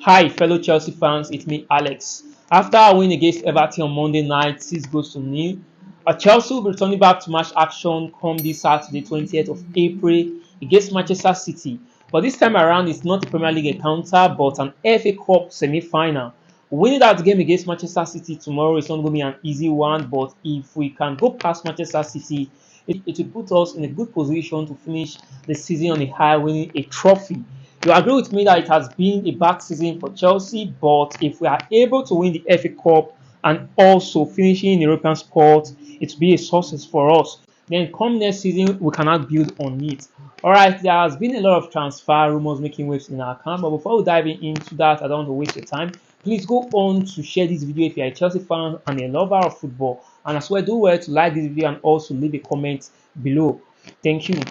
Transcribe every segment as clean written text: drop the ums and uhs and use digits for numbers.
Hi, fellow Chelsea fans, it's me, Alex. After a win against Everton on Monday night, 6 goals to nil, Chelsea will be returning back to match action come this Saturday, 20th of April, against Manchester City. But this time around, it's not a Premier League encounter, but an FA Cup semi-final. Winning that game against Manchester City tomorrow is not going to be an easy one, but if we can go past Manchester City, it will put us in a good position to finish the season on a high, winning a trophy. You agree with me that it has been a bad season for Chelsea, but if we are able to win the FA Cup and also finishing in European sport, it will be a success for us. Then come next season, we cannot build on it. Alright, there has been a lot of transfer rumors making waves in our camp, but before we dive into that, I don't want to waste your time. Please go on to share this video if you're a Chelsea fan and a lover of football, and as well do well to like this video and also leave a comment below. Thank you.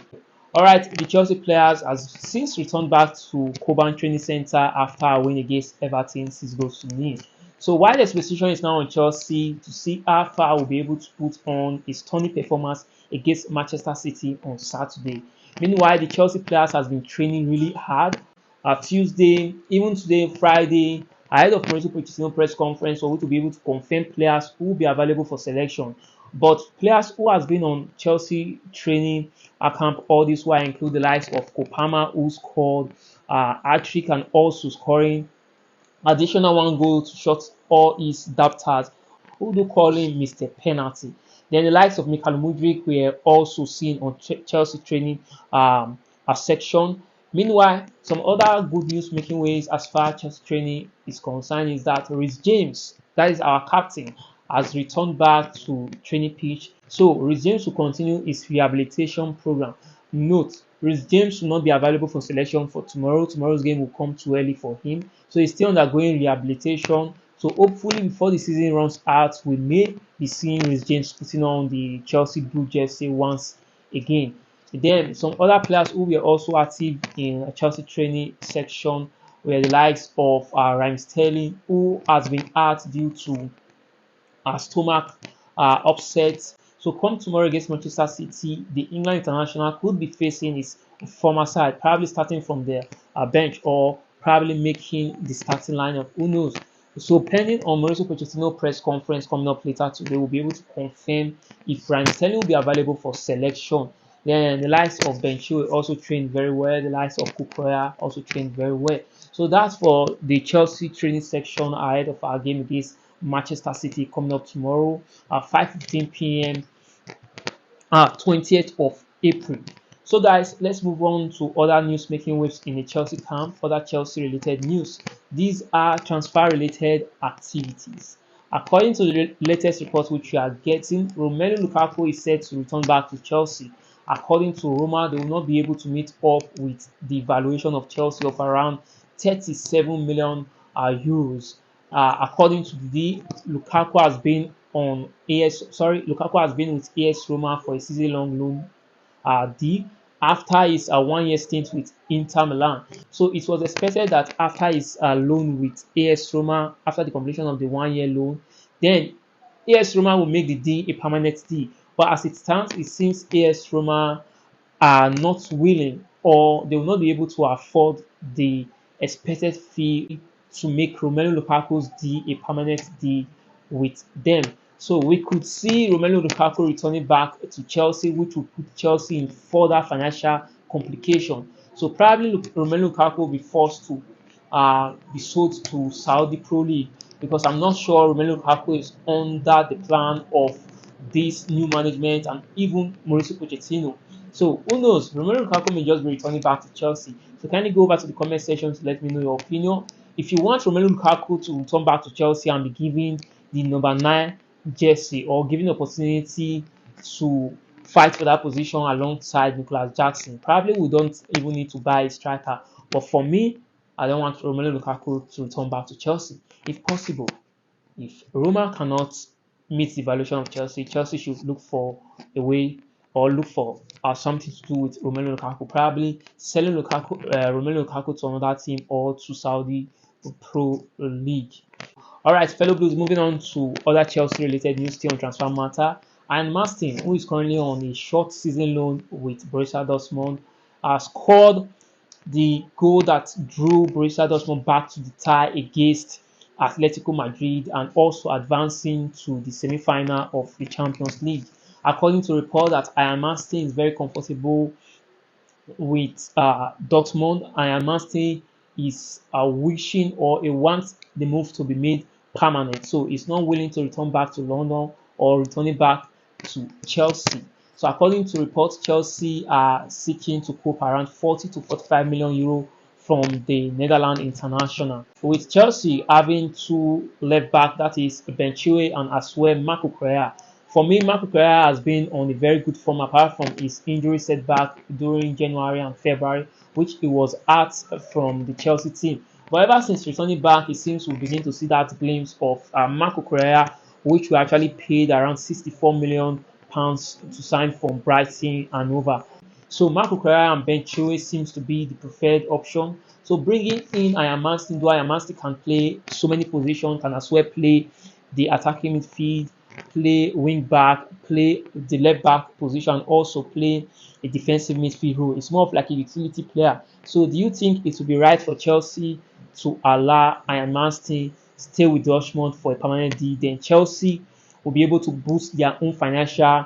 Alright, the Chelsea players has since returned back to Coban Training Center after a win against Everton 6 goals to nil. So while the expectation is now on Chelsea to see how far we'll be able to put on a stunning performance against Manchester City on Saturday. Meanwhile, the Chelsea players has been training really hard. Tuesday, even today, Friday, ahead of Mauricio Pochettino press conference, we're going to be able to confirm players who will be available for selection. But players who has been on Chelsea training camp all this while include the likes of Kopama, who scored hat-trick and also scoring additional one goal to shut all his doubters, who do call him Mr. Penalty. Then the likes of Michael Mudryk were also seen on Chelsea training section. Meanwhile, some other good news making waves as far as Chelsea training is concerned is that Reece James, that is our captain, has returned back to training pitch. So Reece James will continue his rehabilitation program. Note, Reece James will not be available for selection for tomorrow. Tomorrow's game will come too early for him. So he's still undergoing rehabilitation. So hopefully before the season runs out, we may be seeing Reece James putting on the Chelsea blue jersey once again. Then some other players who were also active in a Chelsea training section were the likes of Raheem Sterling, who has been out due to stomach upset. So come tomorrow against Manchester City, the England international could be facing his former side, probably starting from the bench or probably making the starting lineup. Who knows? So pending on Mauricio Pochettino press conference coming up later today, we'll be able to confirm if Raheem Sterling will be available for selection. Then the likes of Ben Chilwell also trained very well. The likes of Kukurea also trained very well. So that's for the Chelsea training section ahead of our game against Manchester City coming up tomorrow at 5:15 p.m. 20th of April. So guys, let's move on to other news making waves in the Chelsea camp, other Chelsea related news. These are transfer related activities. According to the latest report which we are getting, Romelu Lukaku is set to return back to Chelsea. According to Roma, they will not be able to meet up with the valuation of Chelsea of around 37 million euros. According to the Lukaku has been with AS Roma for a season-long loan deal after his 1 year stint with Inter Milan. So it was expected that after his loan with AS Roma, after the completion of the 1 year loan, then AS Roma will make the deal a permanent deal. But as it stands, it seems AS Roma are not willing or they will not be able to afford the expected fee to make Romelu Lukaku's deal a permanent deal with them. So we could see Romelu Lukaku returning back to Chelsea, which will put Chelsea in further financial complication. So probably Romelu Lukaku will be forced to be sold to Saudi Pro League because I'm not sure Romelu Lukaku is under the plan of this new management and even Mauricio Pochettino. So who knows? Romelu Lukaku may just be returning back to Chelsea. So kindly go over to the comment section to let me know your opinion. If you want Romelu Lukaku to return back to Chelsea and be given the number 9 jersey or given the opportunity to fight for that position alongside Nicholas Jackson, probably we don't even need to buy a striker. But for me, I don't want Romelu Lukaku to return back to Chelsea. If possible, if Roma cannot meet the valuation of Chelsea, Chelsea should look for a way or look for something to do with Romelu Lukaku, probably selling Romelu Lukaku to another team or to Saudi Pro League. Alright, fellow Blues, moving on to other Chelsea related news still on transfer matter. And Maasten, who is currently on a short season loan with Borussia Dortmund, scored the goal that drew Borussia Dortmund back to the tie against Atletico Madrid and also advancing to the semi-final of the Champions League. According to reports that Ian Maasten is very comfortable with Dortmund, and Maasten is wishing or he wants the move to be made permanent. So he's not willing to return back to London or returning back to Chelsea. So according to reports, Chelsea are seeking to cope around 40 to 45 million euro from the Netherlands international. With Chelsea having two left back, that is Ben Chilwell and as well Marco Correa. For me, Marco Correa has been on a very good form apart from his injury setback during January and February, which he was at from the Chelsea team. But ever since returning back, it seems we begin to see that glimpse of Marco Correa, which we actually paid around £64 million to sign from Brighton and over. So Marco Correa and Ben Chilwell seems to be the preferred option. So bringing in Ian Maasten, though Ian Maasten can play so many positions, can as well play the attacking midfield, play wing back, play the left back position, also play a defensive midfield role. It's more of like a utility player. So do you think it would be right for Chelsea to allow Ian Maasten stay with Dortmund for a permanent deal? Then Chelsea will be able to boost their own financial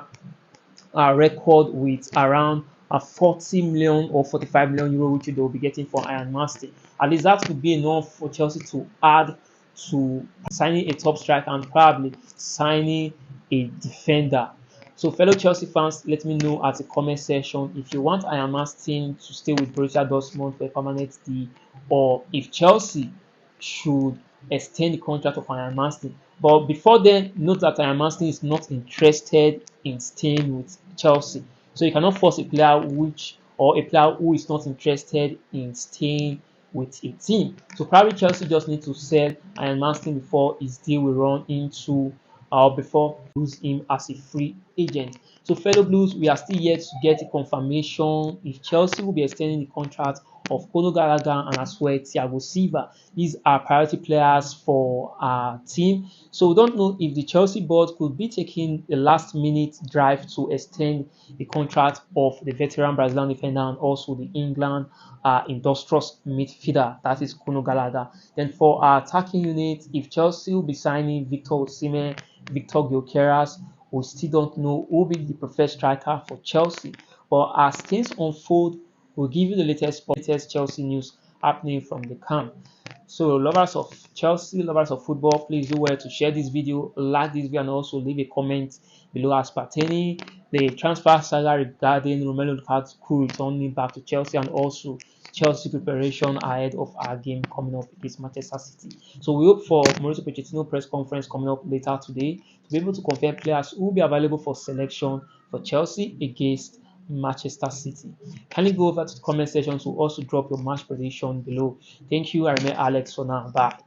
record with around 40 million or 45 million euro, which they will be getting for Ian Maasten. At least that would be enough for Chelsea to add to signing a top striker and probably signing a defender. So, fellow Chelsea fans, let me know at the comment section if you want Ian Maasten to stay with Borussia Dortmund for a permanent deal, or if Chelsea should extend the contract of Ian Maasten. But before then, note that Ian Maasten is not interested in staying with Chelsea. So you cannot force a player a player who is not interested in staying with a team. So probably Chelsea just need to sell Ian Maasten before his deal will run into before lose him as a free agent. So fellow Blues, we are still yet to get a confirmation if Chelsea will be extending the contract of Conor Gallagher and as well Thiago Silva. These are priority players for our team. So we don't know if the Chelsea board could be taking the last minute drive to extend the contract of the veteran Brazilian defender and also the England industrious midfielder, that is Conor Gallagher. Then for our attacking unit, if Chelsea will be signing Victor Osimhen, Victor Gyökeres, we still don't know who will be the preferred striker for Chelsea. But as things unfold, we'll give you the latest Chelsea news happening from the camp. So lovers of Chelsea, lovers of football, please do well to share this video, like this video, and also leave a comment below as pertaining the transfer saga regarding Romelu Lukaku returning back to Chelsea and also Chelsea preparation ahead of our game coming up against Manchester City. So we hope for Mauricio Pochettino press conference coming up later today to be able to confirm players who will be available for selection for Chelsea against Manchester City. Kindly go over to the comment section to also drop your match prediction below. Thank you. I remain Alex for now. Bye.